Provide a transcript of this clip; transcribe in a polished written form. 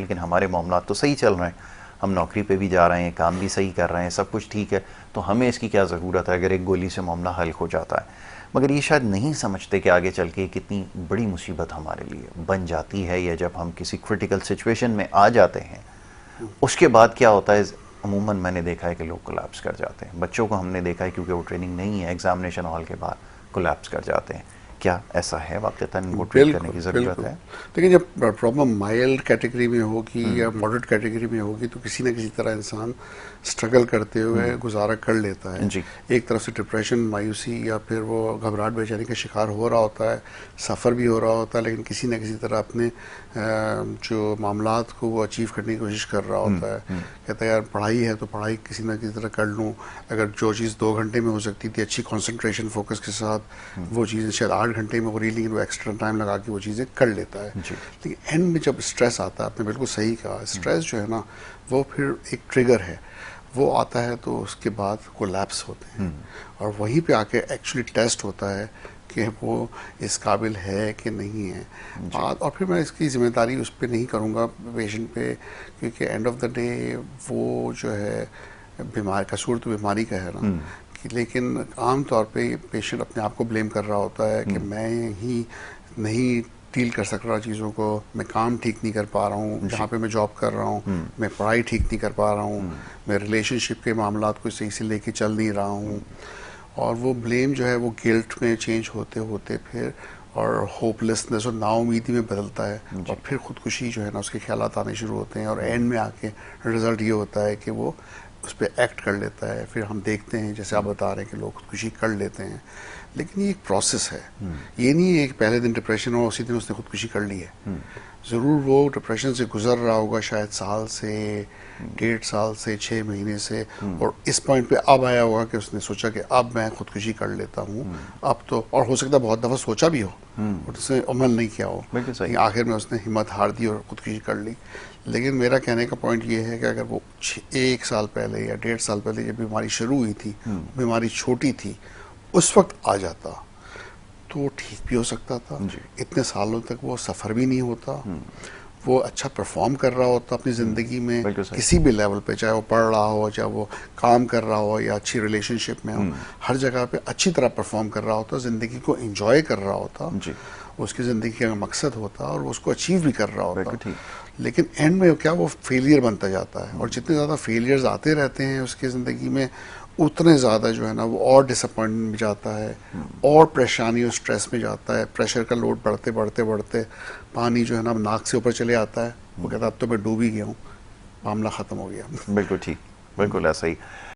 लेकिन हमारे मामला तो सही चल रहे हैं, हम नौकरी पे भी जा रहे हैं, काम भी सही कर रहे हैं, सब कुछ ठीक है, तो हमें इसकी क्या ज़रूरत है अगर एक गोली से मामला हल हो जाता है। मगर ये शायद नहीं समझते कि आगे चल के कितनी बड़ी मुसीबत हमारे लिए बन जाती है, या जब हम किसी क्रिटिकल सिचुएशन में आ जाते हैं उसके बाद क्या होता है। अमूमन मैंने देखा है कि लोग कोलैप्स कर जाते हैं, बच्चों को हमने देखा है क्योंकि वो ट्रेनिंग नहीं है, एग्जामिनेशन हॉल के बाद कोलैप्स कर जाते हैं। क्या ऐसा है वाक़तन, इनको ट्रीट करने बिल्कुल की ज़रूरत बिल्कुल। है? देखिए, जब प्रॉब्लम माइल्ड कैटेगरी में होगी या हम्म। मॉडरेट कैटेगरी में होगी तो किसी न किसी तरह इंसान स्ट्रगल करते हुए गुजारा कर लेता है। जी। एक तरफ से डिप्रेशन, मायूसी या फिर वो घबराहट बेचैनी का शिकार हो रहा होता है, सफ़र भी हो रहा होता है, लेकिन किसी न किसी तरह अपने जो मामलात को वो अचीव करने की कोशिश कर रहा होता है। कहता है यार पढ़ाई है तो पढ़ाई किसी न किसी तरह कर लूँ, अगर जो चीज़ 2 घंटे में हो सकती थी अच्छी कंसंट्रेशन फोकस के साथ, वो चीज़ें शायद 8 घंटे में हो रही, लेकिन वो एक्स्ट्रा टाइम लगा के वो चीज़ें कर लेता है। जी। लेकिन एंड में जब स्ट्रेस आता है, आपने बिल्कुल सही कहा, स्ट्रेस जो है ना वो फिर एक ट्रिगर है, वो आता है तो उसके बाद कोलैप्स होते हैं और वहीं पे आके एक्चुअली टेस्ट होता है कि वो इस काबिल है कि नहीं है बात। और फिर मैं इसकी जिम्मेदारी उस पर नहीं करूँगा पेशेंट पे, क्योंकि एंड ऑफ द डे वो जो है बीमार, कसूर तो बीमारी का है ना। लेकिन आम तौर पे पेशेंट अपने आप को ब्लेम कर रहा होता है कि मैं ही नहीं डील कर सक रहा चीज़ों को, मैं काम ठीक नहीं कर पा रहा हूँ, जहाँ पे मैं जॉब कर रहा हूँ मैं पढ़ाई ठीक नहीं कर पा रहा हूँ, मैं रिलेशनशिप के मामलात को सही से लेके चल नहीं रहा हूँ। और वो ब्लेम जो है वो गिल्ट में चेंज होते होते फिर और होपलेसनेस और नाउमीदी में बदलता है, और फिर खुदकुशी जो है ना उसके ख्यालात आने शुरू होते हैं, और एंड में आके रिजल्ट ये होता है कि वो उस पर एक्ट कर लेता है। फिर हम देखते हैं जैसे आप बता रहे हैं कि लोग खुदकुशी कर लेते हैं, लेकिन ये एक प्रोसेस है। ये नहीं है कि पहले दिन डिप्रेशन हो उसी दिन उसने खुदकुशी कर ली है। ज़रूर वो डिप्रेशन से गुजर रहा होगा, शायद साल से, 1.5 साल से, 6 महीने से, और इस पॉइंट पे अब आया होगा कि उसने सोचा कि अब मैं खुदकुशी कर लेता हूँ। अब तो, और हो सकता है बहुत दफ़ा सोचा भी हो और उसने अमल नहीं किया हो, लेकिन आखिर में उसने हिम्मत हार दी और खुदकुशी कर ली। लेकिन मेरा कहने का पॉइंट ये है कि अगर वो 1 साल पहले या 1.5 साल पहले जब बीमारी शुरू हुई थी, बीमारी छोटी थी, उस वक्त आ जाता तो ठीक भी हो सकता था। इतने सालों तक वो सफ़र भी नहीं होता, वो अच्छा परफॉर्म कर रहा होता अपनी ज़िंदगी में किसी भी लेवल पे, चाहे वो पढ़ रहा हो, चाहे वो काम कर रहा हो या अच्छी रिलेशनशिप में हो, हर जगह पे अच्छी तरह परफॉर्म कर रहा होता, ज़िंदगी को एंजॉय कर रहा होता, उसकी ज़िंदगी का मकसद होता और वो उसको अचीव भी कर रहा होता। लेकिन एंड में क्या वो फेलियर बनता जाता है, और जितने ज़्यादा फेलियर्स आते रहते हैं उसकी ज़िंदगी में उतने ज़्यादा जो है ना वो और डिसअपॉइंटमेंट में जाता है, और परेशानी और स्ट्रेस में जाता है। प्रेशर का लोड बढ़ते बढ़ते बढ़ते पानी जो है ना नाक से ऊपर चले आता है, वो कहता है अब तो मैं डूब ही गया हूँ, मामला ख़त्म हो गया। बिल्कुल ठीक, बिल्कुल ऐसा ही।